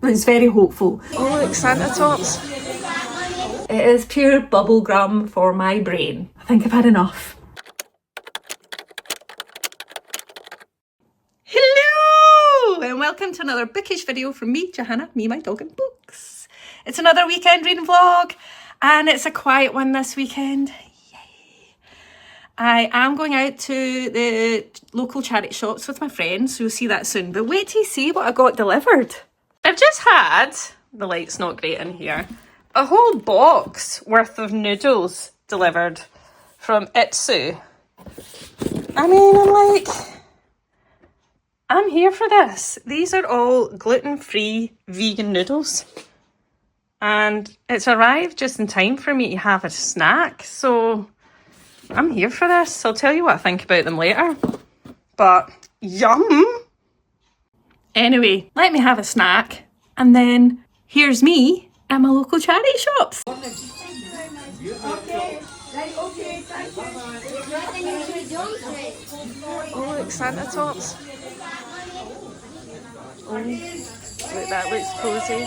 It's very hopeful. Oh, look, Santa tops. It is pure bubble gum for my brain. I think I've had enough. Hello and welcome to another bookish video from me, Johanna, me, my dog and books. It's another weekend reading vlog and it's a quiet one this weekend. Yay! I am going out to the local charity shops with my friends, so you'll see that soon. But wait till you see what I got delivered. I've just had, the light's not great in here, a whole box worth of noodles delivered from Itsu. I mean, I'm here for this. These are all gluten-free vegan noodles. And it's arrived just in time for me to have a snack. So I'm here for this. I'll tell you what I think about them later. But yum! Anyway, let me have a snack. And then here's me at my local charity shops. Oh, look, Santa tops. Oh, look, that looks cozy.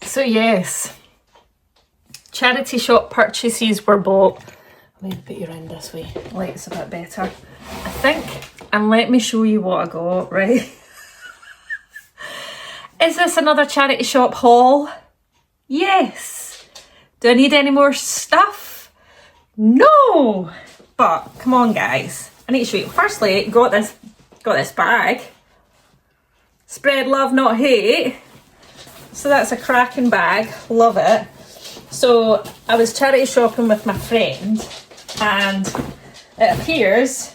So yes, charity shop purchases were bought. Let me put you around this way, light's a bit better, I think. And let me show you what I got, right? Is this another charity shop haul? Yes. Do I need any more stuff? No. But come on guys, I need to show you. Firstly, got this bag. Spread love, not hate. So that's a cracking bag, love it. So I was charity shopping with my friend and it appears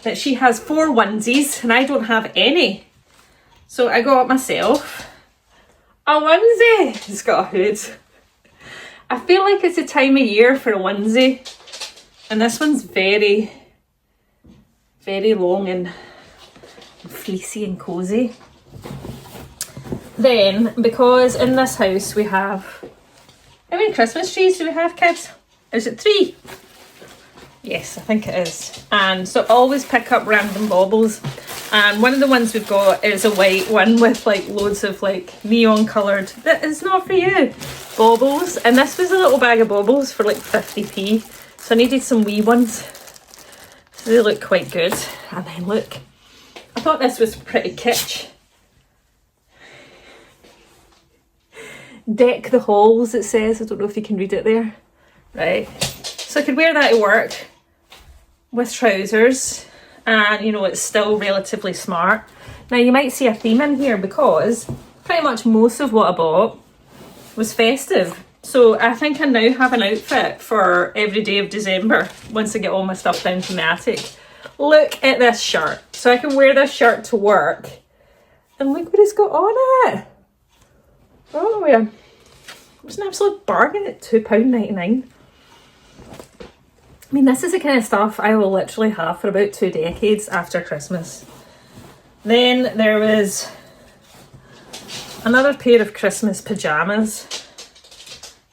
that she has 4 onesies and I don't have any. So I got myself a onesie. It's got a hood. I feel like it's the time of year for a onesie. And this one's very, very long and fleecy and cozy. Then, because in this house we have, how many Christmas trees do we have, kids? Is it 3? Yes, I think it is. And so always pick up random baubles. And one of the ones we've got is a white one with like loads of like neon coloured, that is not for you, baubles. And this was a little bag of baubles for like 50p. So I needed some wee ones. So they look quite good. And then look, I thought this was pretty kitsch. Deck the halls, it says. I don't know if you can read it there. Right. So I could wear that to work with trousers. And, you know, it's still relatively smart. Now, you might see a theme in here because pretty much most of what I bought was festive. So I think I now have an outfit for every day of December once I get all my stuff down to my attic. Look at this shirt. So I can wear this shirt to work. And look what it's got on it. Oh, yeah. It's an absolute bargain at £2.99. I mean, this is the kind of stuff I will literally have for about 2 decades after Christmas. Then there was another pair of Christmas pyjamas,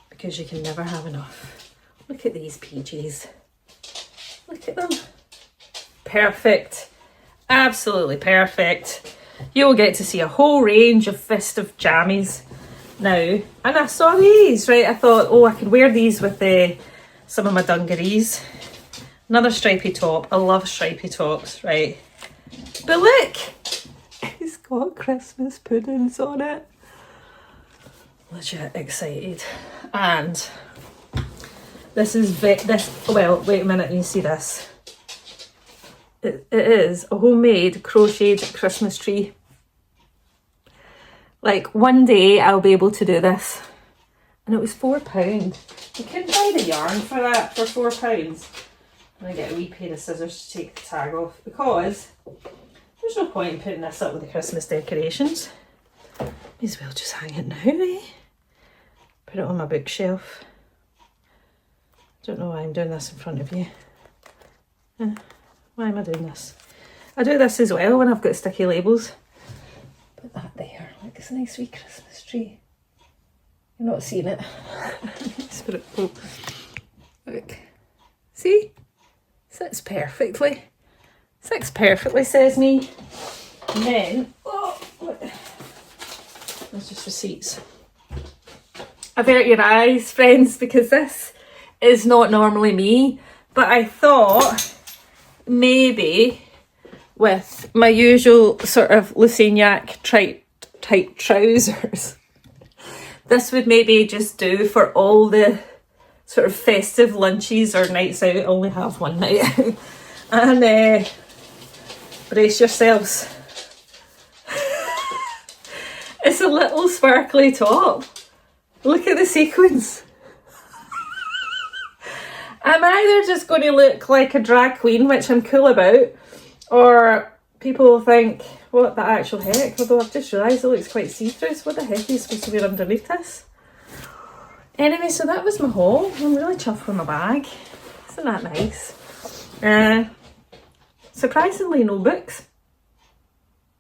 because you can never have enough. Look at these PJs. Look at them. Perfect. Absolutely perfect. You'll get to see a whole range of festive jammies now. And I saw these, right? I thought, oh, I could wear these with some of my dungarees. Another stripy top. I love stripy tops, right? But look, it's got Christmas puddings on it. Legit excited. And this is well, wait a minute, you see this. It is a homemade crocheted Christmas tree. Like, one day I'll be able to do this. And it was £4. You couldn't buy the yarn for that for £4. And I get a wee pair of scissors to take the tag off, because there's no point in putting this up with the Christmas decorations. May as well just hang it now, eh? Put it on my bookshelf. Don't know why I'm doing this in front of you. Why am I doing this? I do this as well when I've got sticky labels. Put that there. Look, it's a nice wee Christmas tree. You're not seeing it. Look. See? Sits perfectly. Sits perfectly, says me. And then, oh, look. There's just receipts. Avert your eyes, friends, because this is not normally me. But I thought maybe with my usual sort of Lucignac type trousers, this would maybe just do for all the sort of festive lunches or nights out. I only have one night out. And brace yourselves. It's a little sparkly top. Look at the sequins. I'm either just going to look like a drag queen, which I'm cool about, or people will think, what the actual heck? Although I've just realised it looks quite see-through, so what the heck are you supposed to wear underneath this? Anyway, so that was my haul. I'm really chuffed with my bag. Isn't that nice? Surprisingly, no books.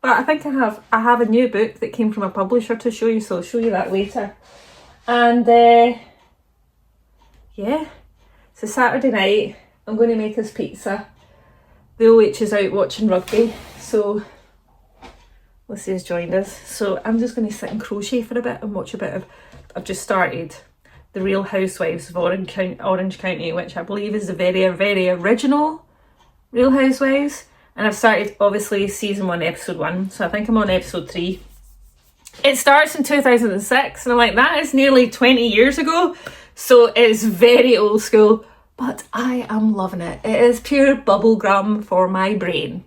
But I think I have a new book that came from a publisher to show you, so I'll show you that later. And yeah, so Saturday night I'm going to make us pizza. The OH is out watching rugby, so Lucy has joined us. So I'm just going to sit and crochet for a bit and watch a bit of, I've just started The Real Housewives of Orange County, which I believe is the very, very original Real Housewives. And I've started, obviously, season 1, episode 1. So I think I'm on episode 3. It starts in 2006, and I'm like, that is nearly 20 years ago. So it's very old school, but I am loving it. It is pure bubblegum for my brain.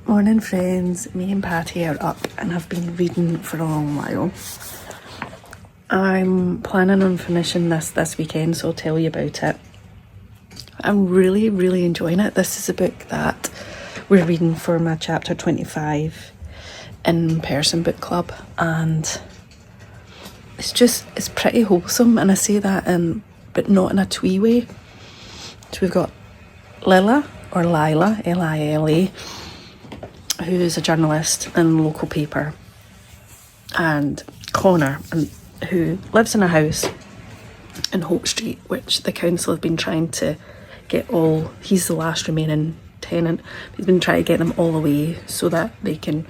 Morning, friends. Me and Patty are up and have been reading for a long while. I'm planning on finishing this weekend, so I'll tell you about it. I'm really, really enjoying it. This is a book that we're reading for my chapter 25 in-person book club, and it's pretty wholesome, and I say that but not in a twee way. So we've got Lila, Lila, who is a journalist in a local paper, and Connor, who lives in a house in Hope Street, which the council have been trying to get all, he's the last remaining tenant. He's been trying to get them all away so that they can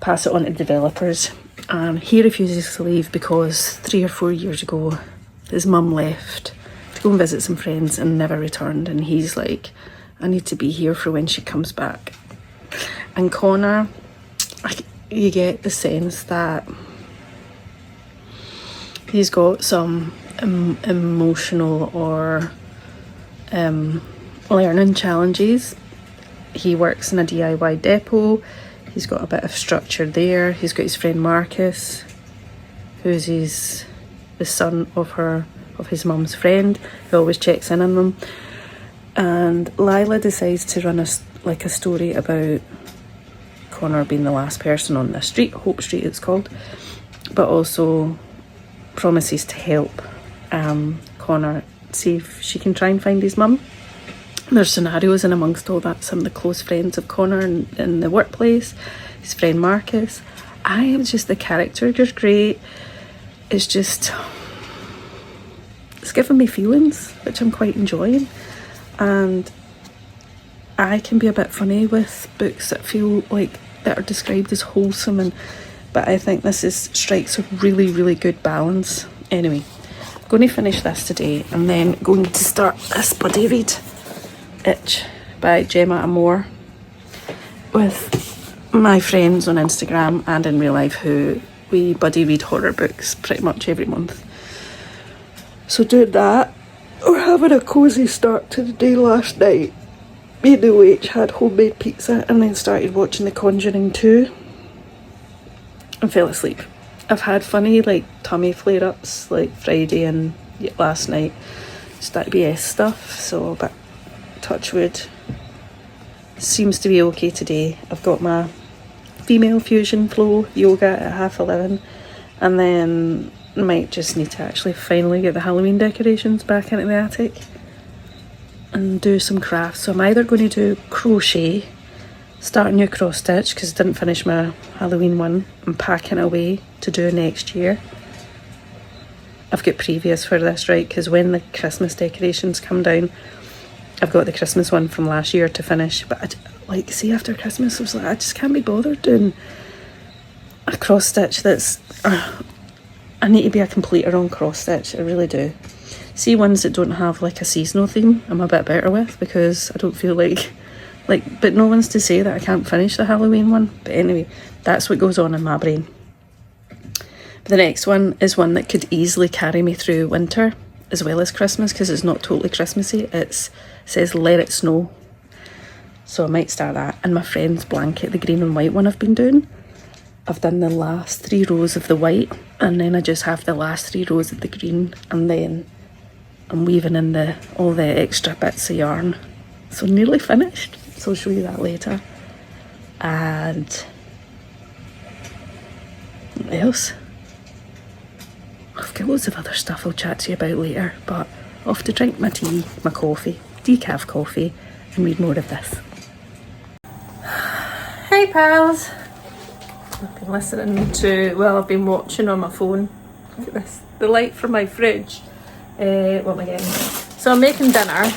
pass it on to developers. And he refuses to leave because 3 or 4 years ago his mum left to go and visit some friends and never returned, and he's like, I need to be here for when she comes back. And Connor, you get the sense that he's got some emotional or learning challenges. He works in a DIY depot. He's got a bit of structure there. He's got his friend Marcus, who's the son of his mum's friend, who always checks in on them. And Lila decides to run a story about Connor being the last person on this street, Hope Street it's called, but also promises to help Connor see if she can try and find his mum. There's scenarios in amongst all that. Some of the close friends of Connor in the workplace, his friend Marcus. I am just, the character is great. It's just, it's giving me feelings, which I'm quite enjoying. And I can be a bit funny with books that feel like that are described as wholesome, but I think this strikes a really, really good balance. Anyway, I'm going to finish this today and then going to start this buddy read, Itch by Gemma Amor, with my friends on Instagram and in real life who we buddy read horror books pretty much every month. So doing that, we're having a cosy start to the day last night. Me and the witch had homemade pizza and then started watching The Conjuring 2 and fell asleep. I've had funny tummy flare-ups Friday and last night, just that IBS stuff, so but touch wood, seems to be okay today. I've got my female fusion flow yoga at 11:30, and then might just need to actually finally get the Halloween decorations back into the attic and do some crafts. So I'm either going to do crochet, start a new cross stitch because I didn't finish my Halloween one, and packing away to do next year. I've got previous for this, right, because when the Christmas decorations come down, I've got the Christmas one from last year to finish, but see, after Christmas I was like, I just can't be bothered doing a cross stitch that's I need to be a completer on cross stitch, I really do. See, ones that don't have a seasonal theme I'm a bit better with, because I don't feel like but no one's to say that I can't finish the Halloween one. But anyway, that's what goes on in my brain. But the next one is one that could easily carry me through winter as well as Christmas, because it's not totally Christmassy. It says Let It Snow, so I might start that. And my friend's blanket, the green and white one I've been doing, I've done the last 3 rows of the white, and then I just have the last 3 rows of the green, and then I'm weaving in all the extra bits of yarn. So nearly finished, so I'll show you that later. And what else? I've got loads of other stuff I'll chat to you about later, but off to drink my tea, my coffee, decaf coffee, and read more of this. Hey pals! I've been listening to, I've been watching on my phone. Look at this, the light from my fridge. What am I getting? So I'm making dinner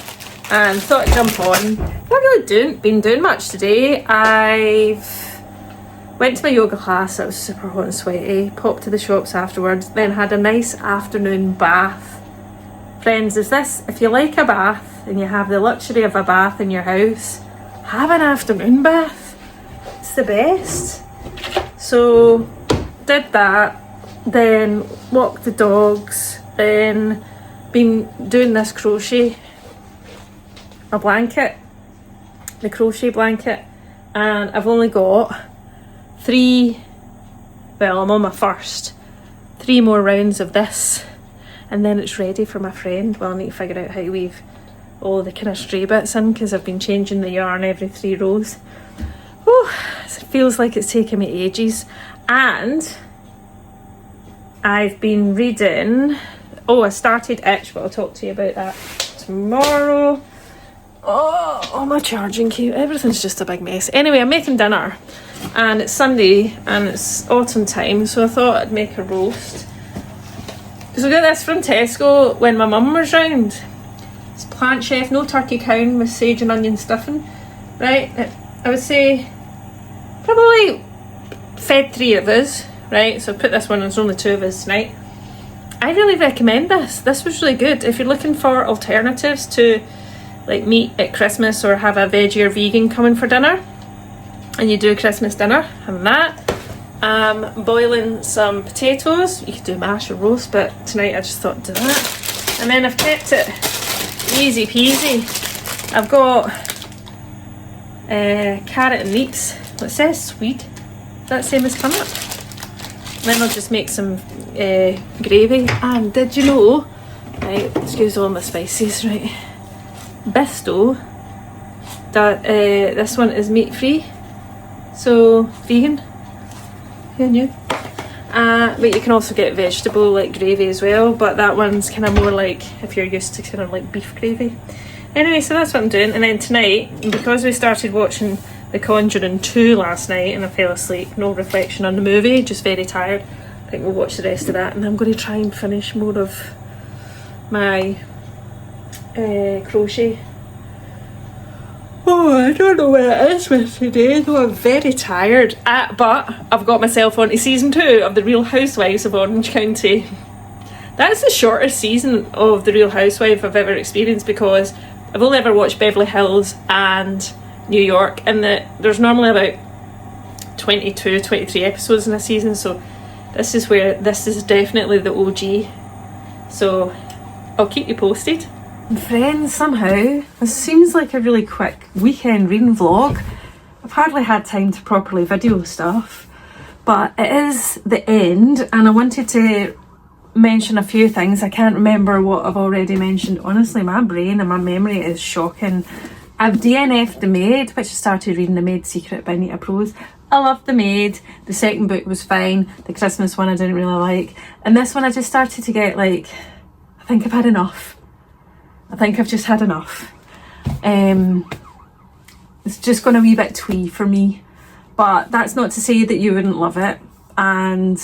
and thought I'd jump on. Not really been doing much today. I've went to my yoga class, that was super hot and sweaty, popped to the shops afterwards, then had a nice afternoon bath. Friends, if you like a bath and you have the luxury of a bath in your house, have an afternoon bath. It's the best. So did that, then walked the dogs, then been doing this crochet, a blanket, the crochet blanket, and I've only got 3, I'm on my first, 3 more rounds of this, and then it's ready for my friend. I need to figure out how to weave all the kind of stray bits in, because I've been changing the yarn every 3 rows. Whew, it feels like it's taken me ages. And I've been reading, I started Itch, but I'll talk to you about that tomorrow. Oh, my charging cable, everything's just a big mess. Anyway, I'm making dinner and it's Sunday and it's autumn time, so I thought I'd make a roast. Because I got this from Tesco when my mum was round. It's Plant Chef, no turkey cown with sage and onion stuffing. Right, I would say probably fed 3 of us, right? So I put this one, there's only 2 of us tonight. I really recommend this. This was really good. If you're looking for alternatives to like meat at Christmas or have a veggie or vegan coming for dinner and you do a Christmas dinner, have that. Boiling some potatoes. You could do mash or roast, but tonight I just thought I'd do that. And then I've kept it easy peasy. I've got carrot and leeks. Well, it says sweet. That same as come up. Then I'll just make some gravy. And did you know, right, excuse all my spices, right, Bisto, that this one is meat free, so vegan. Who knew? But you can also get vegetable like gravy as well, but that one's kind of more like if you're used to kind of like beef gravy. Anyway, so that's what I'm doing. And then tonight, because we started watching The Conjuring 2 last night and I fell asleep, no reflection on the movie, just very tired, I think we'll watch the rest of that, and I'm going to try and finish more of my crochet. Oh, I don't know where it is with today, though I'm very tired. But I've got myself onto season 2 of The Real Housewives of Orange County. That's the shortest season of The Real Housewife I've ever experienced, because I've only ever watched Beverly Hills and New York, and there's normally about 22, 23 episodes in a season, so this is definitely the OG. So I'll keep you posted. Friends, somehow this seems like a really quick weekend reading vlog. I've hardly had time to properly video stuff, but it is the end and I wanted to mention a few things. I can't remember what I've already mentioned. Honestly, my brain and my memory is shocking. I've DNF'd The Maid, which I started reading The Maid Secret by Nita Prose. I loved The Maid. The second book was fine. The Christmas one I didn't really like, and this one I just started to get like, I think I've had enough. I think I've just had enough. It's just gone a wee bit twee for me, but that's not to say that you wouldn't love it. And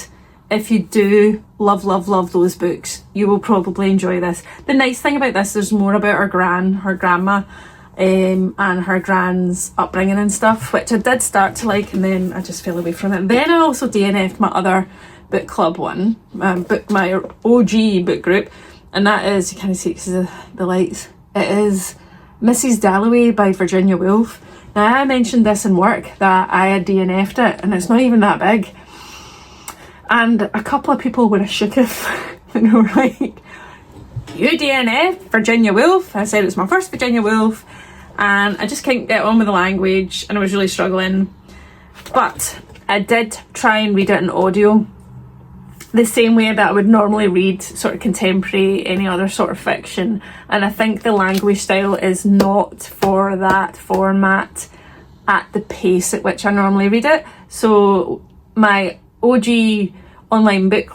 if you do love those books, you will probably enjoy this. The nice thing about this, there's more about her grandma, and her grand's upbringing and stuff, which I did start to like, and then I just fell away from it. And then I also DNF'd my other book club one, my OG book group, and that is, you can't see because of the lights, it is Mrs. Dalloway by Virginia Woolf. Now I mentioned this in work that I had DNF'd it, and it's not even that big. And a couple of people were a shooketh and they were like, you DNF Virginia Woolf? I said it's my first Virginia Woolf and I just couldn't get on with the language and I was really struggling. But I did try and read it in audio, the same way that I would normally read sort of contemporary, any other sort of fiction. And I think the language style is not for that format at the pace at which I normally read it. So my OG online book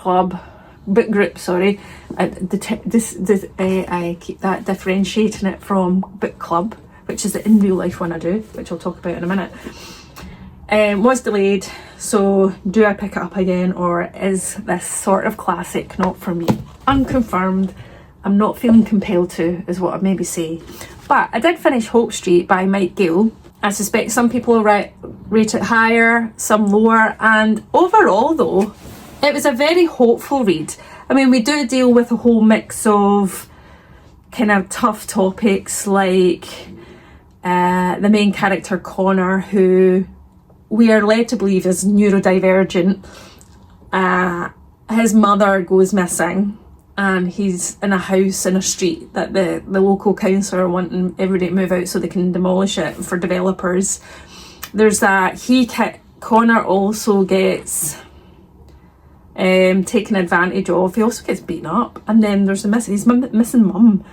group, sorry, I keep that differentiating it from book club, which is the in real life one I do, which I'll talk about in a minute, was delayed. So do I pick it up again, or is this sort of classic not for me? Unconfirmed. I'm not feeling compelled to, is what I'd maybe say. But I did finish Hope Street by Gayle. I suspect some people will rate it higher, some lower, and overall though, it was a very hopeful read. I mean, we do deal with a whole mix of kind of tough topics, like the main character Connor, who we are led to believe is neurodivergent. His mother goes missing and he's in a house in a street that the local council are wanting everybody to move out so they can demolish it for developers. There's that. Connor also gets taken advantage of. He also gets beaten up, and then there's his missing mum,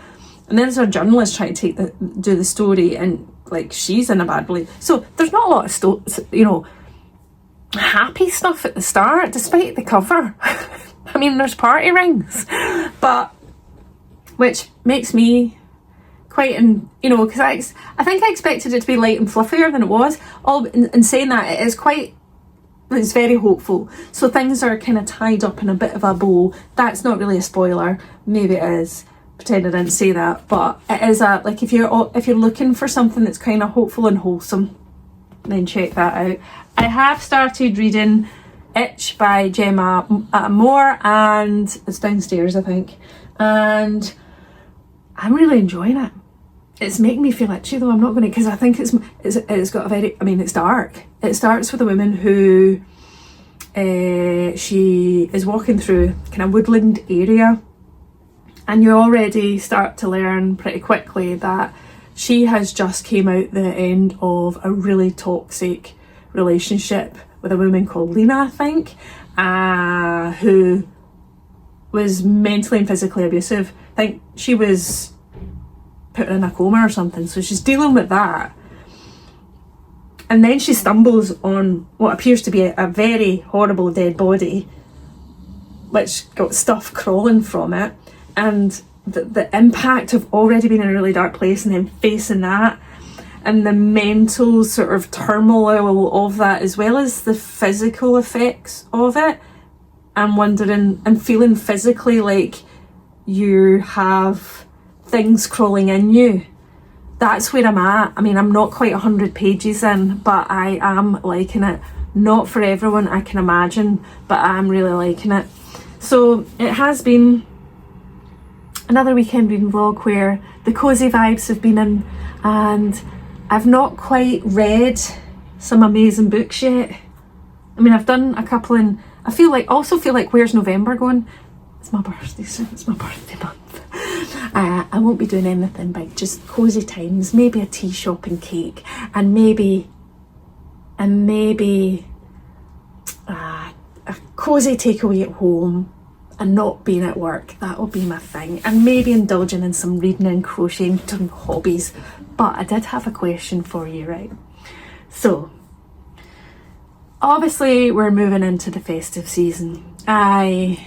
and then there's a journalist trying to do the story, and like she's in a bad way. So there's not a lot of happy stuff at the start, despite the cover. I mean, there's party rings, but which makes me quite, because I think I expected it to be light and fluffier than it was. All in saying that, it's very hopeful. So things are kind of tied up in a bit of a bow. That's not really a spoiler. Maybe it is. pretend I didn't say that, but it is a, like, if you're looking for something that's kind of hopeful and wholesome, then check that out. I have started reading Itch by Gemma Amor, and it's downstairs, I think, and I'm really enjoying it. It's making me feel itchy though. I'm not going to, because I think it's got a very, I mean, it's dark. It starts with a woman who she is walking through kind of woodland area, and you already start to learn pretty quickly that she has just came out the end of a really toxic relationship with a woman called Lena, I think, who was mentally and physically abusive. I think she was put in a coma or something, so she's dealing with that. And then she stumbles on what appears to be a very horrible dead body, which got stuff crawling from it, and the impact of already being in a really dark place and then facing that, and the mental sort of turmoil of that, as well as the physical effects of it, and wondering and feeling physically like you have things crawling in you. That's where I'm at. I mean, I'm not quite 100 pages in, but I am liking it. Not for everyone, I can imagine, but I'm really liking it. So it has been another weekend reading vlog where the Cosy Vibes have been in, and I've not quite read some amazing books yet. I mean, I've done a couple, and I also feel like where's November going? It's my birthday soon, it's my birthday month. I won't be doing anything big, just cosy times, maybe a tea shop and cake, and maybe a cosy takeaway at home and not being at work. That'll be my thing, and maybe indulging in some reading and crocheting, some hobbies. But I did have a question for you, right? So obviously we're moving into the festive season. I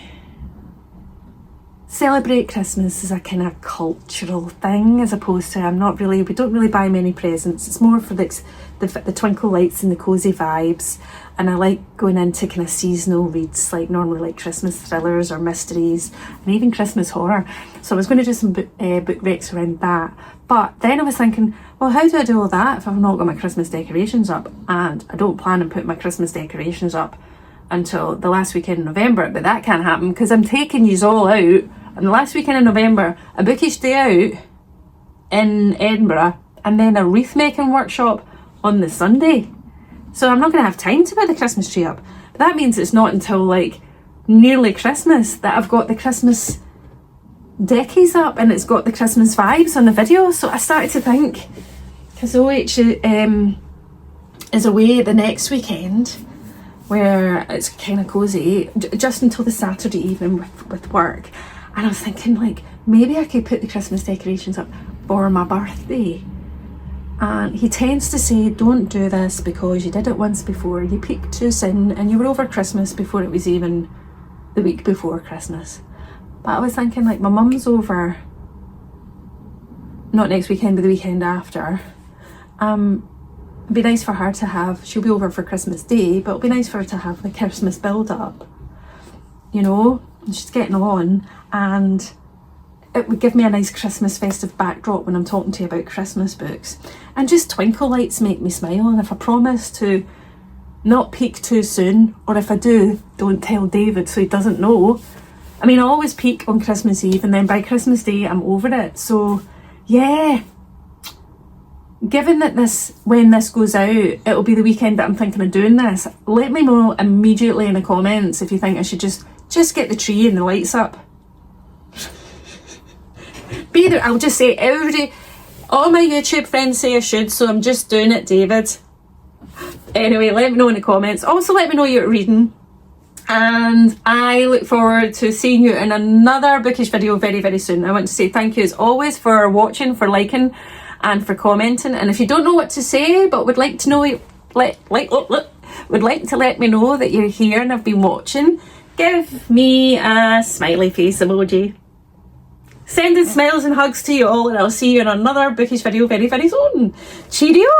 celebrate Christmas as a kind of cultural thing, as opposed to we don't really buy many presents. It's more for the twinkle lights and the cosy vibes, and I like going into kind of seasonal reads, like normally like Christmas thrillers or mysteries, and even Christmas horror. So I was going to do some book recs around that, but then I was thinking, well, how do I do all that if I've not got my Christmas decorations up? And I don't plan on putting my Christmas decorations up until the last weekend in November, but that can't happen because I'm taking yous all out on the last weekend in November, a bookish day out in Edinburgh, and then a wreath making workshop on the Sunday. So I'm not going to have time to put the Christmas tree up. But that means it's not until like nearly Christmas that I've got the Christmas deckies up and it's got the Christmas vibes on the video. So I started to think, because OH is away the next weekend, where it's kind of cosy, just until the Saturday evening with work. And I was thinking, like, maybe I could put the Christmas decorations up for my birthday. And he tends to say, don't do this because you did it once before, you peaked too soon, and you were over Christmas before it was even the week before Christmas. But I was thinking, like, my mum's over, not next weekend, but the weekend after. It'd be nice for her to have, she'll be over for Christmas Day, but it'll be nice for her to have the Christmas build up, you know, and she's getting on, and it would give me a nice Christmas festive backdrop when I'm talking to you about Christmas books. And just twinkle lights make me smile, and if I promise to not peak too soon, or if I do, don't tell David so he doesn't know. I mean, I always peak on Christmas Eve, and then by Christmas Day I'm over it. So yeah, given that when this goes out, it'll be the weekend that I'm thinking of doing this, let me know immediately in the comments if you think I should just get the tree and the lights up. Be there, I'll just say everybody, all my YouTube friends say I should, so I'm just doing it, David. Anyway, let me know in the comments. Also, let me know you're reading, and I look forward to seeing you in another bookish video very, very soon. I want to say thank you as always for watching, for liking, and for commenting. And if you don't know what to say but would like to know, would like to let me know that you're here and have been watching, give me a smiley face emoji. Sending smiles and hugs to you all, and I'll see you in another bookish video very, very soon. Cheerio!